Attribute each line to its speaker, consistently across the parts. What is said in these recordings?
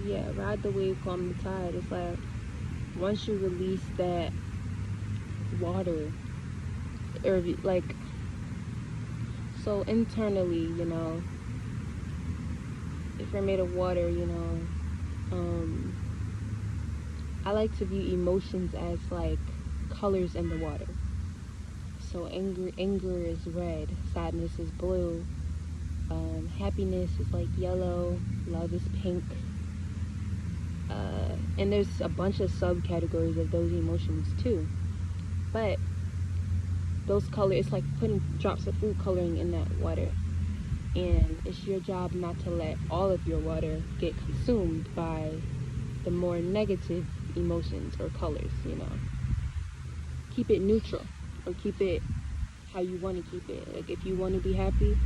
Speaker 1: Yeah, ride the wave, calm the tide. It's like once you release that water, or like, so internally, if you're made of water, um, I like to view emotions as like colors in the water. So anger is red, sadness is blue, happiness is like yellow, love is pink, and there's a bunch of subcategories of those emotions too. But those colors, it's like putting drops of food coloring in that water, and it's your job not to let all of your water get consumed by the more negative emotions or colors. Keep it neutral, or keep it how you want to keep it. Like if you want to be happy,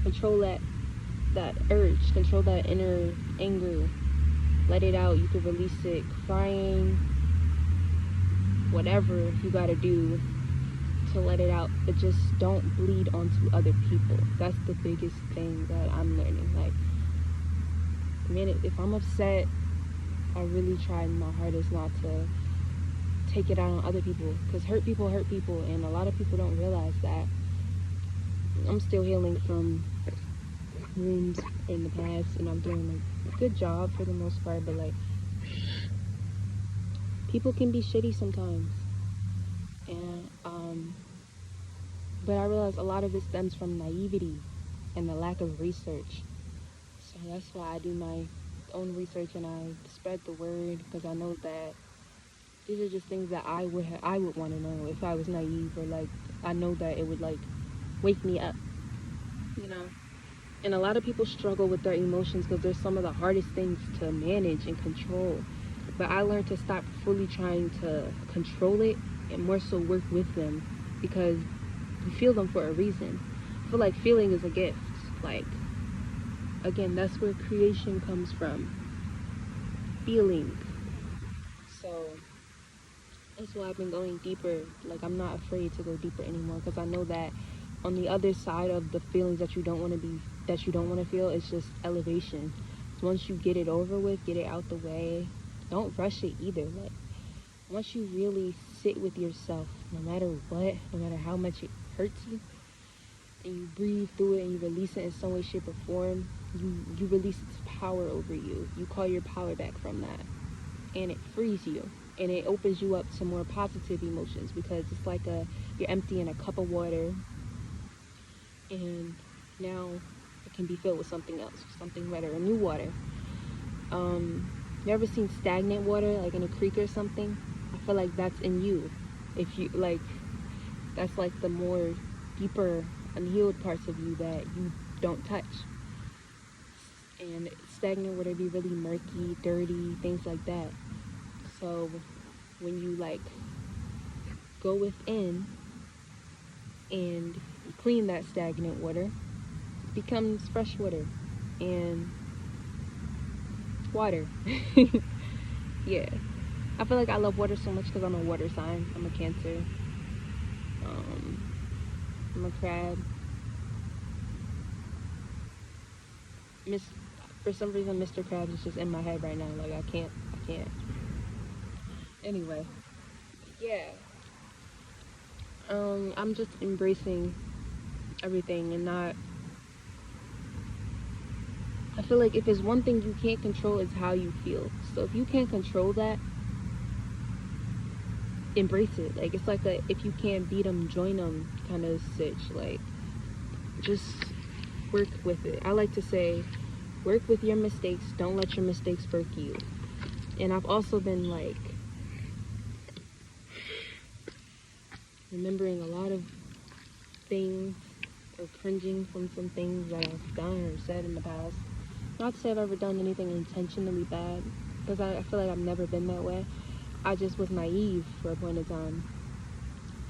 Speaker 1: control that urge, control that inner anger, let it out. You can release it crying, whatever you got to do to let it out, but just don't bleed onto other people. That's the biggest thing that I'm learning. Like, man, if I'm upset, I really try my hardest not to take it out on other people, because hurt people, and a lot of people don't realize that. I'm still healing from wounds in the past, and I'm doing a good job for the most part, but like, people can be shitty sometimes, and but I realize a lot of it stems from naivety and the lack of research. So that's why I do my own research, and I spread the word, because I know that these are just things that I would want to know if I was naive, or like I know that it would like wake me up, you know. And a lot of people struggle with their emotions because they're some of the hardest things to manage and control. But I learned to stop fully trying to control it and more so work with them, because you feel them for a reason. I feel like feeling is a gift. Like, again, that's where creation comes from. Feeling. So that's why I've been going deeper. Like, I'm not afraid to go deeper anymore, because I know that on the other side of the feelings that you don't want to feel, it's just elevation. Once you get it over with, get it out the way, don't rush it either. Like, once you really sit with yourself, no matter what, no matter how much it hurts you, and you breathe through it and you release it in some way, shape, or form, you release its power over you. You call your power back from that, and it frees you, and it opens you up to more positive emotions, because it's like you're emptying a cup of water, and now it can be filled with something else, something better, a new water. You ever seen stagnant water, like in a creek or something? I feel like that's in you. If you like, that's like the more deeper, unhealed parts of you that you don't touch. And stagnant water be really murky, dirty, things like that. So when you like go within and clean that stagnant water, it becomes fresh water and water. Yeah. I feel like I love water so much because I'm a water sign. I'm a Cancer. Um, I'm a crab. Miss, for some reason, Mr. Krabs is just in my head right now. Like I can't. Anyway, yeah. I'm just embracing everything and not. I feel like if there's one thing you can't control, it's how you feel. So if you can't control that, embrace it. Like it's like a if you can't beat them, join them kind of sitch. Like just work with it. I like to say, work with your mistakes. Don't let your mistakes break you. And I've also been like remembering a lot of things, or cringing from some things that I've done or said in the past. Not to say I've ever done anything intentionally bad, because I feel like I've never been that way. I just was naive for a point in time.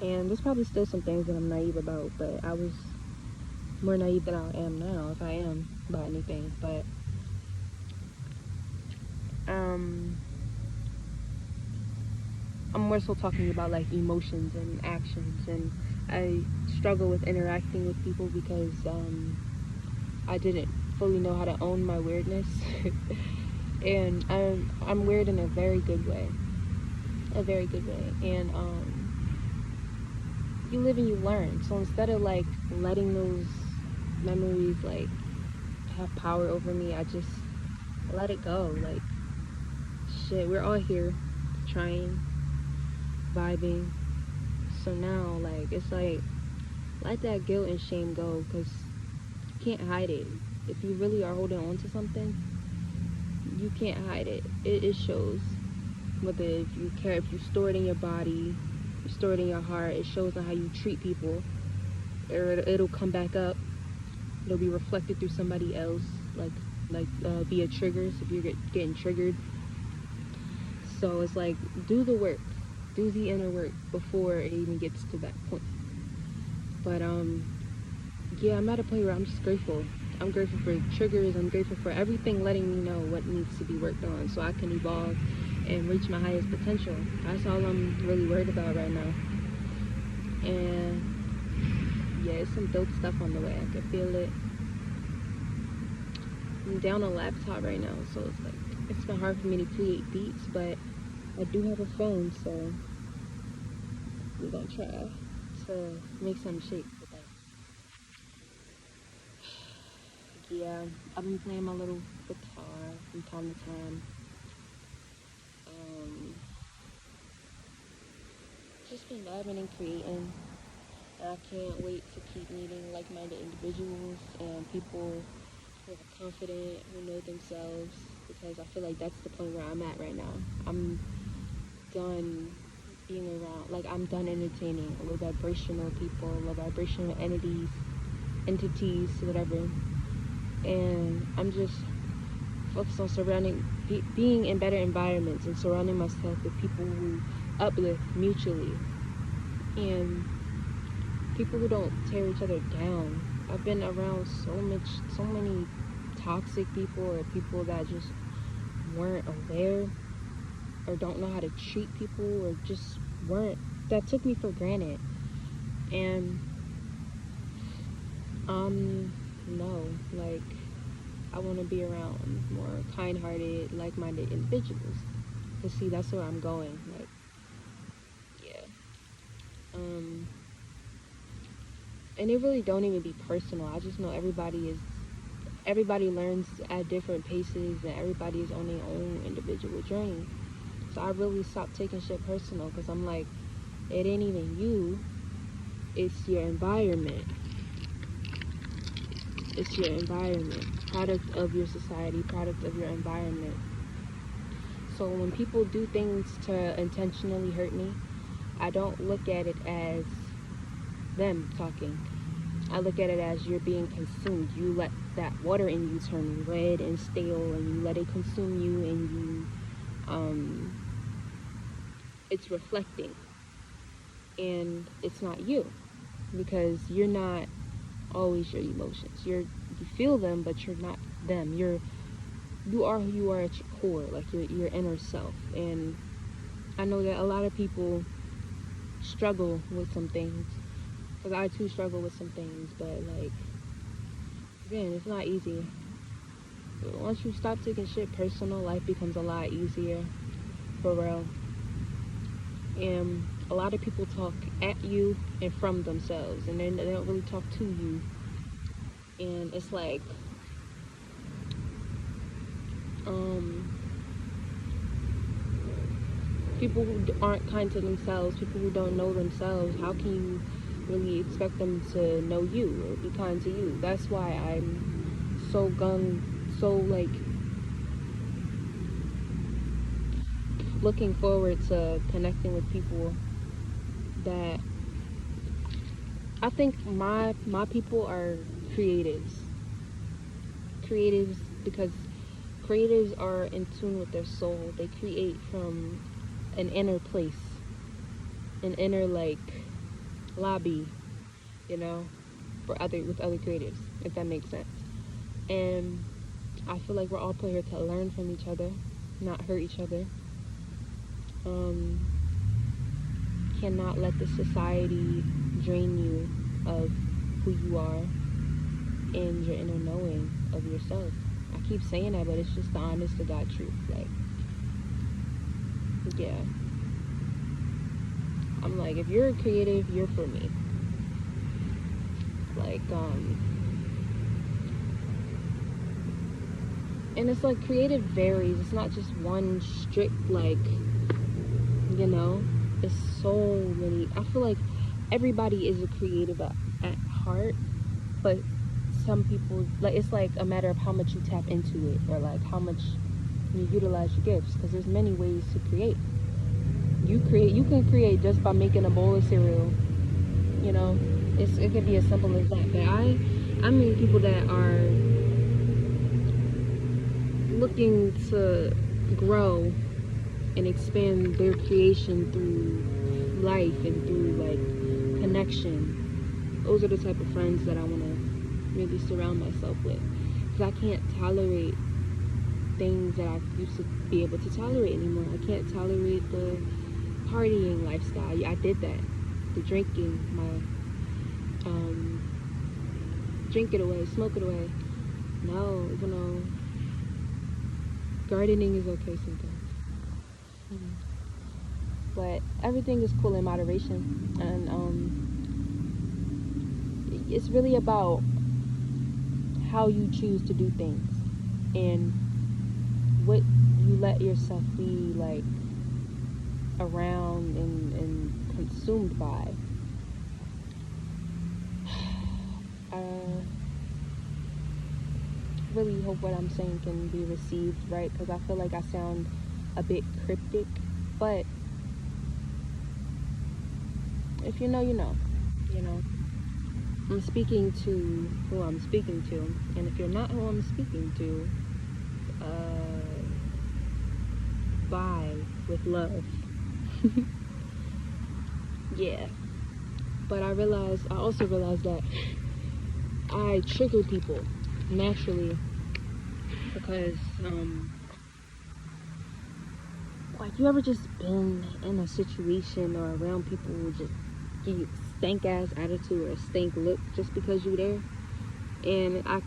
Speaker 1: And there's probably still some things that I'm naive about, but I was more naive than I am now, if I am about anything. But I'm more so talking about like emotions and actions, and I struggle with interacting with people because I didn't fully know how to own my weirdness. And I'm weird in a very good way, a very good way. And you live and you learn. So instead of like letting those memories like have power over me, I just let it go. Like shit, we're all here, trying, vibing. So now, like it's like let that guilt and shame go, because you can't hide it. If you really are holding on to something, you can't hide it. It shows. Whether if you care, if you store it in your body, you store it in your heart, it shows on how you treat people, or it'll come back up. It'll be reflected through somebody else, like via triggers if you're getting triggered. So it's like do the work, do the inner work before it even gets to that point. But yeah, I'm at a point where I'm just grateful. I'm grateful for triggers. I'm grateful for everything letting me know what needs to be worked on so I can evolve and reach my highest potential. That's all I'm really worried about right now. And yeah, it's some dope stuff on the way. I can feel it. I'm down on laptop right now, so it's like it's been hard for me to create beats, but I do have a phone, so we're gonna try to make some shape with that. Yeah, I've been playing my little guitar from time to time. Um, just been vibing and creating. And I can't wait to keep meeting like-minded individuals and people who are confident, who know themselves, because I feel like that's the point where I'm at right now. I'm done being around, like I'm done entertaining low vibrational people, low vibrational entities, whatever. And I'm just focused on being in better environments and surrounding myself with people who uplift mutually and people who don't tear each other down. I've been around so many toxic people or people that just weren't aware or don't know how to treat people or just weren't, that took me for granted. And no, like I want to be around more kind-hearted, like-minded individuals. Cause see, that's where I'm going. Like, yeah. And it really don't even be personal. I just know everybody learns at different paces, and everybody is on their own individual journey. So I really stopped taking shit personal, because I'm like, it ain't even you, it's your environment. It's your environment, product of your society, product of your environment. So when people do things to intentionally hurt me, I don't look at it as them talking. I look at it as you're being consumed. You let that water in you turn red and stale, and you let it consume you, and it's reflecting. And it's not you, because you're not always your emotions. You feel them, but you're not them. You are who you are at your core, like your inner self. And I know that a lot of people struggle with some things, because I too struggle with some things, but like again, it's not easy. But once you stop taking shit personal, life becomes a lot easier, for real. And a lot of people talk at you and from themselves, and they don't really talk to you. And it's like people who aren't kind to themselves, people who don't know themselves, how can you really expect them to know you or be kind to you? That's why I'm so like looking forward to connecting with people that I think my people are creatives. Creatives, because creatives are in tune with their soul. They create from an inner place, an inner like lobby, you know, with other creatives, if that makes sense. And I feel like we're all put here to learn from each other, not hurt each other. Cannot let the society drain you of who you are and your inner knowing of yourself. I keep saying that, but it's just the honest to God truth. Like, yeah. I'm like, if you're creative, you're for me. Like, and it's like creative varies. It's not just one strict, like, you know, it's so many. I feel like everybody is a creative at heart, but some people, like, it's like a matter of how much you tap into it, or like how much you utilize your gifts, because there's many ways to create. You can create just by making a bowl of cereal, you know. It could be as simple as that. But I mean people that are looking to grow and expand their creation through life and through like connection. Those are the type of friends that I want to really surround myself with, because I can't tolerate things that I used to be able to tolerate anymore. I can't tolerate the partying lifestyle. I did that. The drinking, drink it away, smoke it away. No, you know, gardening is okay sometimes. But everything is cool in moderation, and it's really about how you choose to do things and what you let yourself be like around and consumed by. I really hope what I'm saying can be received right, because I feel like I sound a bit cryptic, but if you know, you know. You know, I'm speaking to who I'm speaking to, and if you're not who I'm speaking to, bye with love. Yeah. But I also realized that I trigger people naturally, because like, you ever just been in a situation or around people who just give you stank ass attitude or a stank look just because you're there? And I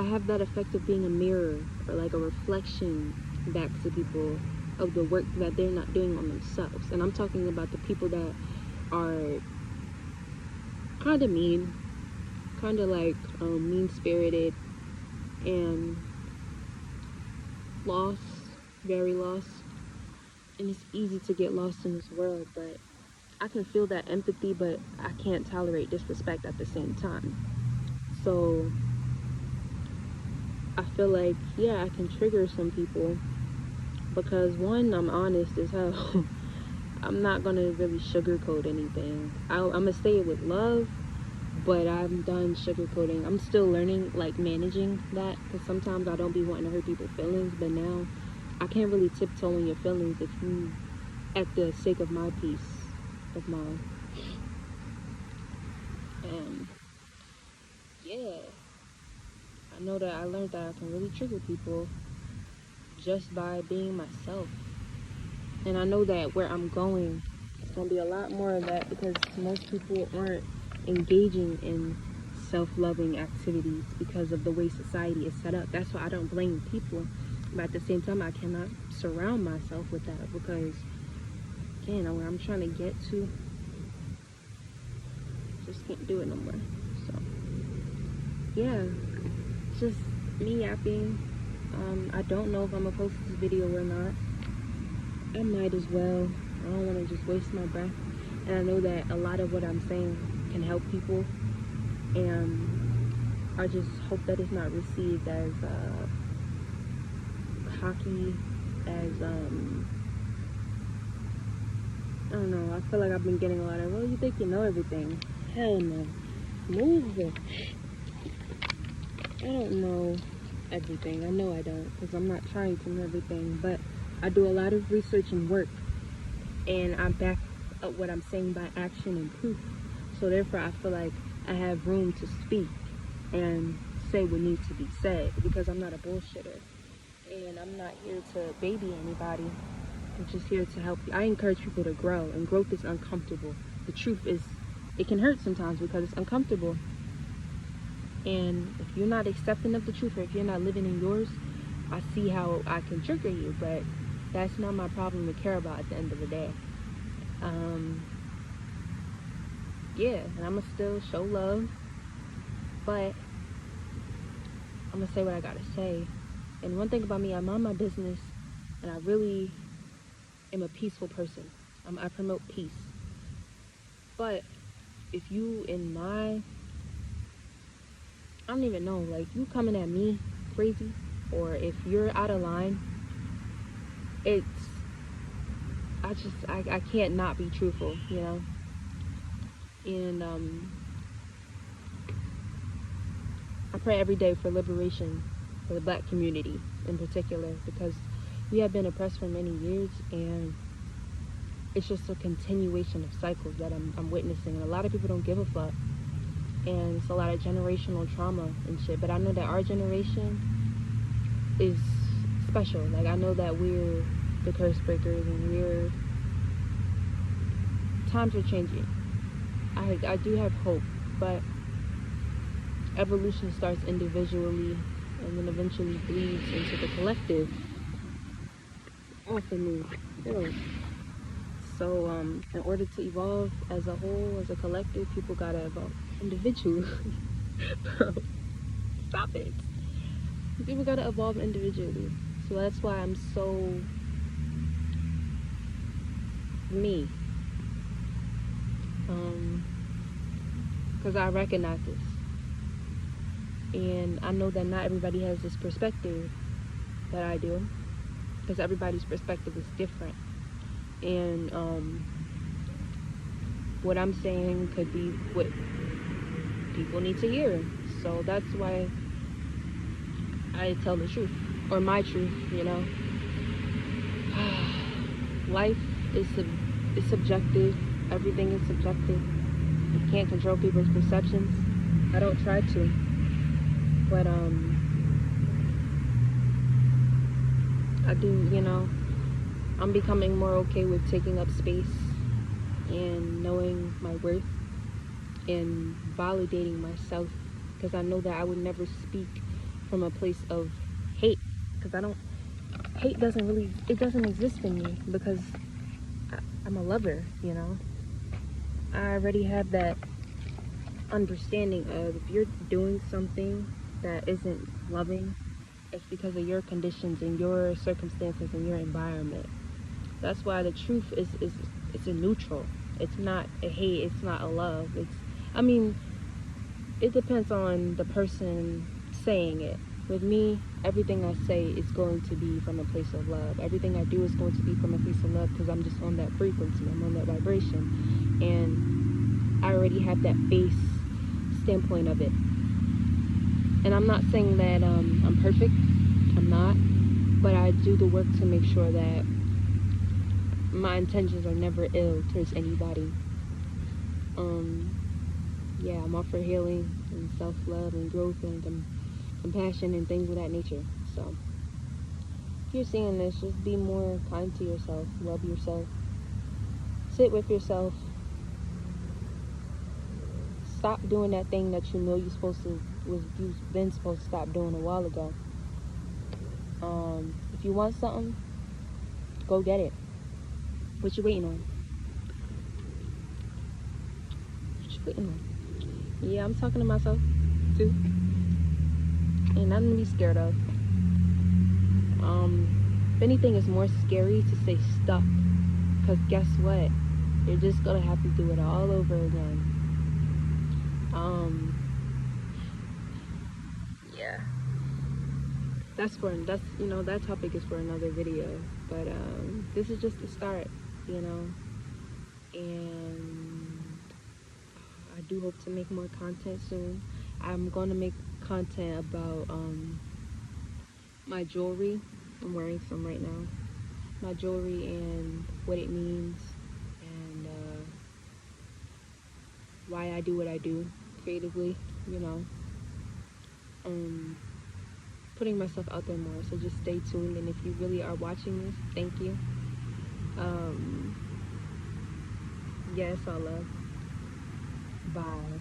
Speaker 1: have that effect of being a mirror, or like a reflection back to people of the work that they're not doing on themselves. And I'm talking about the people that are kind of mean, kind of like mean-spirited and lost, very lost. And it's easy to get lost in this world, but I can feel that empathy, but I can't tolerate disrespect at the same time. So I feel like, yeah, I can trigger some people because, one, I'm honest as hell. I'm not gonna really sugarcoat anything. I'm gonna say it with love, but I'm done sugarcoating. I'm still learning, like, managing that, because sometimes I don't be wanting to hurt people's feelings, but now I can't really tiptoe in your feelings if you, at the sake of my peace of mind. And yeah, I know that I learned that I can really trigger people just by being myself. And I know that where I'm going, it's gonna be a lot more of that, because most people aren't engaging in self-loving activities because of the way society is set up. That's why I don't blame people, but at the same time I cannot surround myself with that, because again, where I'm trying to get to, just can't do it no more. So yeah, it's just me yapping. I don't know if I'm gonna post this video or not. I might as well. I don't want to just waste my breath. And I know that a lot of what I'm saying can help people, and I just hope that it's not received as cocky, as I don't know. I feel like I've been getting a lot of, well, you think you know everything. Hell no. Move it. I don't know everything. I know I don't, because I'm not trying to know everything, but I do a lot of research and work, and I back up what I'm saying by action and proof. So therefore, I feel like I have room to speak and say what needs to be said, because I'm not a bullshitter, and I'm not here to baby anybody. I'm just here to help you. I encourage people to grow, and growth is uncomfortable. The truth is, it can hurt sometimes because it's uncomfortable. And if you're not accepting of the truth, or if you're not living in yours, I see how I can trigger you, but that's not my problem to care about at the end of the day. Yeah, and I'm gonna still show love, but I'm gonna say what I gotta say. And one thing about me, I mind my business, and I really am a peaceful person. I promote peace. But if you I don't even know, like, you coming at me crazy, or if you're out of line, it's, I can't not be truthful, you know? And I pray every day for liberation for the Black community in particular, because we have been oppressed for many years, and it's just a continuation of cycles that I'm witnessing, and a lot of people don't give a fuck, and it's a lot of generational trauma and shit. But I know that our generation is special. Like, I know that we're the curse breakers, and times are changing. I do have hope, but evolution starts individually and then eventually bleeds into the collective. For me. So in order to evolve as a whole, as a collective, people gotta evolve individually. Bro, stop it. People gotta evolve individually. So that's why I'm so me. Because I recognize this. And I know that not everybody has this perspective that I do, because everybody's perspective is different. And what I'm saying could be what people need to hear. So that's why I tell the truth, or my truth, you know. Life is subjective. Everything is subjective. You can't control people's perceptions. I don't try to. But I do, you know, I'm becoming more okay with taking up space and knowing my worth and validating myself, because I know that I would never speak from a place of hate, because hate doesn't exist in me, because I'm a lover, you know. I already have that understanding of, if you're doing something that isn't loving, it's because of your conditions and your circumstances and your environment. That's why the truth is it's a neutral. It's not a hate, it's not a love. It depends on the person saying it. With me, everything I say is going to be from a place of love. Everything I do is going to be from a place of love, because I'm just on that frequency. I'm on that vibration. And I already have that base standpoint of it. And I'm not saying that I'm perfect. I'm not. But I do the work to make sure that my intentions are never ill towards anybody. Yeah, I'm all for healing and self-love and growth and compassion and things of that nature. So if you're seeing this, just be more kind to yourself. Love yourself. Sit with yourself. Stop doing that thing that you know you've been supposed to stop doing a while ago. If you want something, go get it. What you waiting on? Yeah, I'm talking to myself too. Ain't nothing to be scared of. If anything, it's more scary to stay stuck, because guess what? You're just gonna have to do it all over again. Yeah. That topic is for another video. But this is just the start, you know. And I do hope to make more content soon. I'm going to make content about my jewelry. I'm wearing some right now. My jewelry and what it means, and why I do what I do creatively, you know. Putting myself out there more, so just stay tuned. And if you really are watching this, thank you. Yeah, it's all love. Bye.